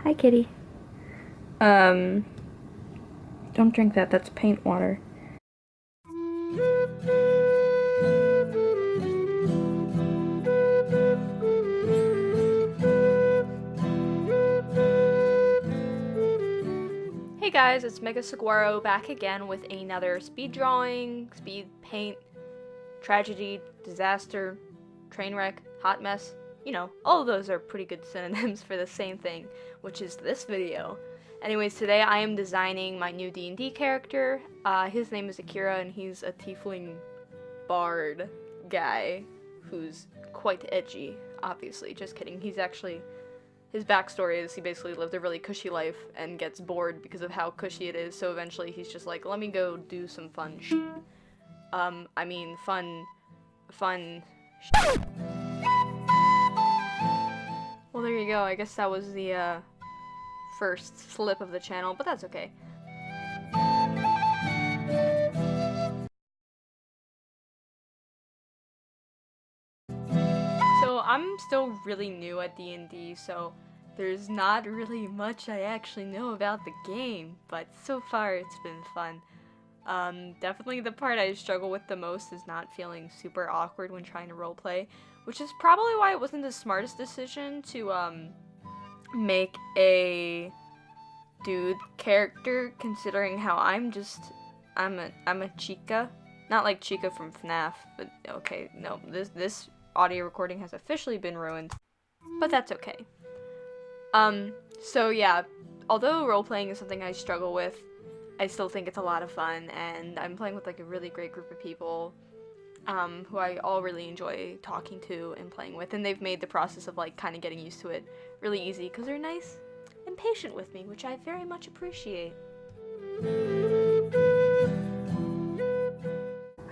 Hi, kitty. Um, don't drink that. That's paint water. Hey guys, it's Mega Saguaro back again with another speed drawing, speed paint, tragedy, disaster, train wreck, hot mess. You know, all of those are pretty good synonyms for the same thing, which is this video. Anyways, today I am designing my new D&D character. His name is Akira and he's a tiefling bard guy who's quite edgy, obviously. Just kidding. His backstory is he basically lived a really cushy life and gets bored because of how cushy it is, so eventually he's just like, let me go do some fun fun Well, there you go. I guess that was the, first slip of the channel, but that's okay. So, I'm still really new at D&D, so there's not really much I actually know about the game, but so far it's been fun. Definitely the part I struggle with the most is not feeling super awkward when trying to roleplay, which is probably why it wasn't the smartest decision to, make a dude character, considering how I'm a chica. Not like Chica from FNAF, but okay, no, this audio recording has officially been ruined, but that's okay. So yeah, although role-playing is something I struggle with, I still think it's a lot of fun, and I'm playing with like a really great group of people, who I all really enjoy talking to and playing with, and they've made the process of like kind of getting used to it really easy because they're nice and patient with me, which I very much appreciate.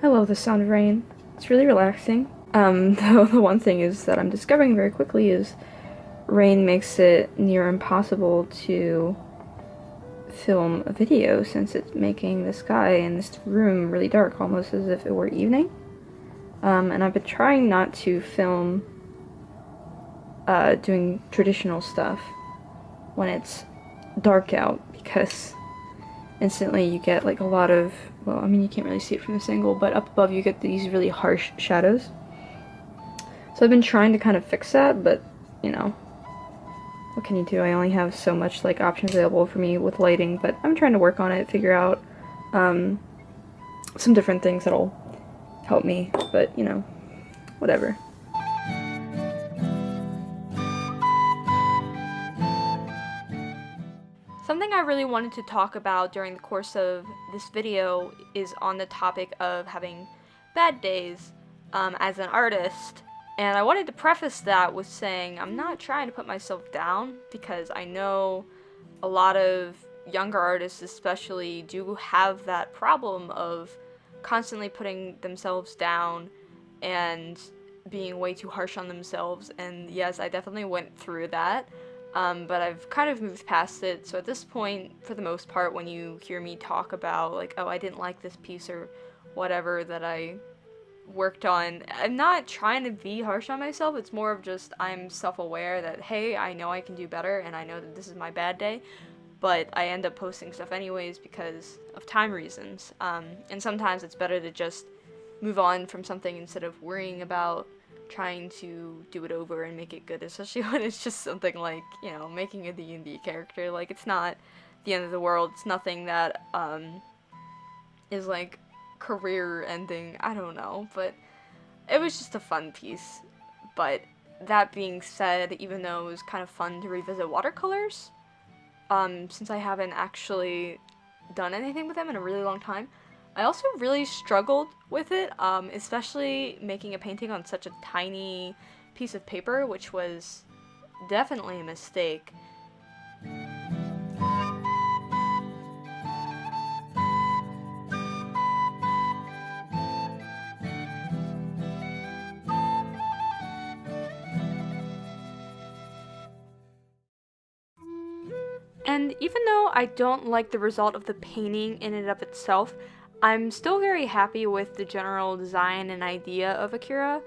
I love the sound of rain. It's really relaxing. Though the one thing is that I'm discovering very quickly is rain makes it near impossible to film a video since it's making the sky in this room really dark, almost as if it were evening. And I've been trying not to film doing traditional stuff when it's dark out because instantly you get like a lot of, well, I mean, you can't really see it from this angle, but up above you get these really harsh shadows. So I've been trying to kind of fix that, but you know, what can you do? I only have so much like options available for me with lighting, but I'm trying to work on it, figure out some different things that'll help me, but you know, whatever. Something I really wanted to talk about during the course of this video is on the topic of having bad days as an artist, and I wanted to preface that with saying I'm not trying to put myself down, because I know a lot of younger artists especially do have that problem of constantly putting themselves down and being way too harsh on themselves, and yes, I definitely went through that. But I've kind of moved past it, so at this point, for the most part, when you hear me talk about, like, oh, I didn't like this piece or whatever that I worked on, I'm not trying to be harsh on myself. It's more of just I'm self-aware that, hey, I know I can do better, and I know that this is my bad day, but I end up posting stuff anyways because of time reasons. And sometimes it's better to just move on from something instead of worrying about trying to do it over and make it good, especially when it's just something like, you know, making a D&D character. Like, it's not the end of the world. It's nothing that is like career ending. I don't know, but it was just a fun piece. But that being said, even though it was kind of fun to revisit watercolors, since I haven't actually done anything with them in a really long time, I also really struggled with it, especially making a painting on such a tiny piece of paper, which was definitely a mistake. And even though I don't like the result of the painting in and of itself, I'm still very happy with the general design and idea of Akira,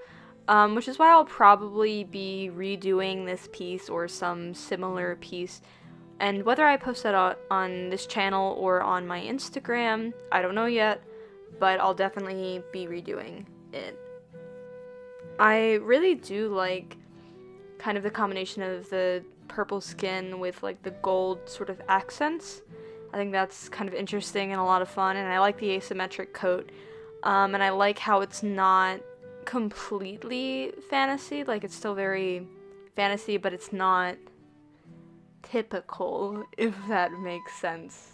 which is why I'll probably be redoing this piece or some similar piece And whether I post that on this channel or on my Instagram, I don't know yet, but I'll definitely be redoing it. I really do like kind of the combination of the purple skin with like the gold sort of accents. I think that's kind of interesting and a lot of fun, and I like the asymmetric coat. And I like how it's not completely fantasy, like it's still very fantasy, but it's not typical, if that makes sense.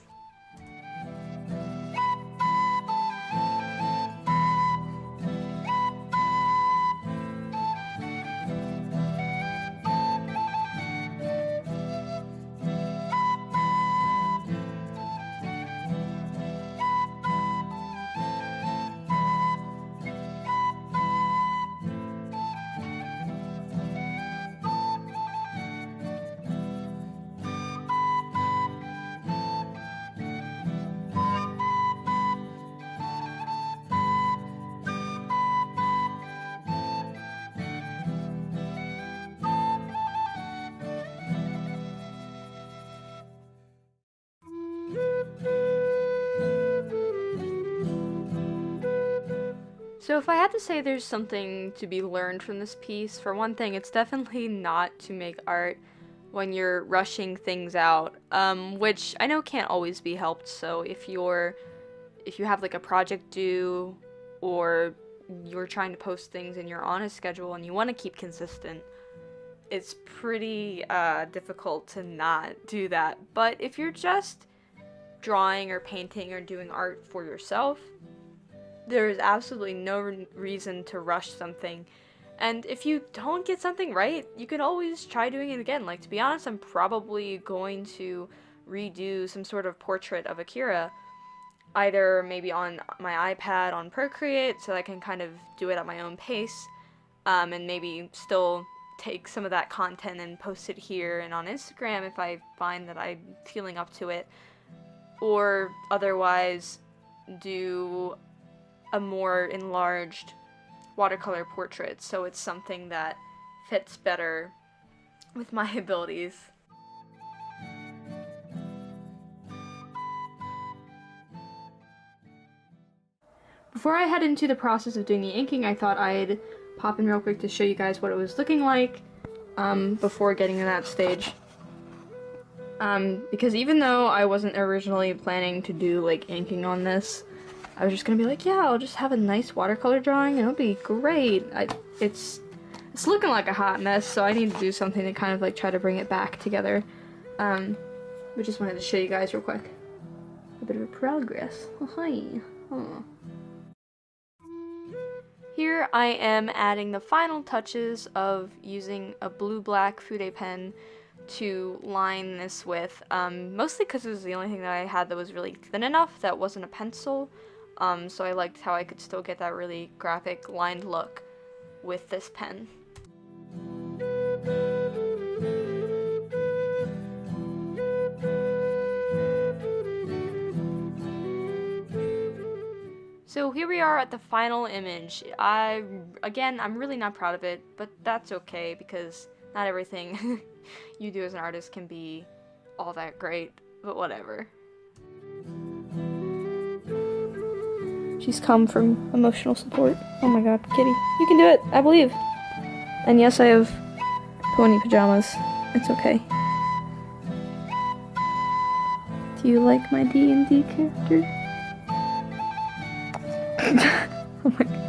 So if I had to say there's something to be learned from this piece, for one thing, it's definitely not to make art when you're rushing things out, which I know can't always be helped. So if you have like a project due, or you're trying to post things and you're on a schedule and you want to keep consistent, it's pretty difficult to not do that. But if you're just drawing or painting or doing art for yourself, there is absolutely no reason to rush something. And if you don't get something right, you can always try doing it again. Like, to be honest, I'm probably going to redo some sort of portrait of Akira, either maybe on my iPad on Procreate, so I can kind of do it at my own pace, and maybe still take some of that content and post it here and on Instagram if I find that I'm feeling up to it, or otherwise do a more enlarged watercolor portrait, so it's something that fits better with my abilities. Before I head into the process of doing the inking, I thought I'd pop in real quick to show you guys what it was looking like before getting to that stage. Because even though I wasn't originally planning to do like inking on this, I was just gonna be like, yeah, I'll just have a nice watercolor drawing and it'll be great. It's looking like a hot mess, so I need to do something to kind of like try to bring it back together. We just wanted to show you guys real quick a bit of a progress. Oh, hi. Oh. Here I am adding the final touches of using a blue-black Fude pen to line this with, mostly because it was the only thing that I had that was really thin enough that wasn't a pencil. So I liked how I could still get that really graphic lined look with this pen. So here we are at the final image. Again, I'm really not proud of it, but that's okay because not everything you do as an artist can be all that great, but whatever. She's come from emotional support. Oh my god, Kitty. You can do it, I believe. And yes, I have pony pajamas. It's okay. Do you like my D&D character? Oh my god.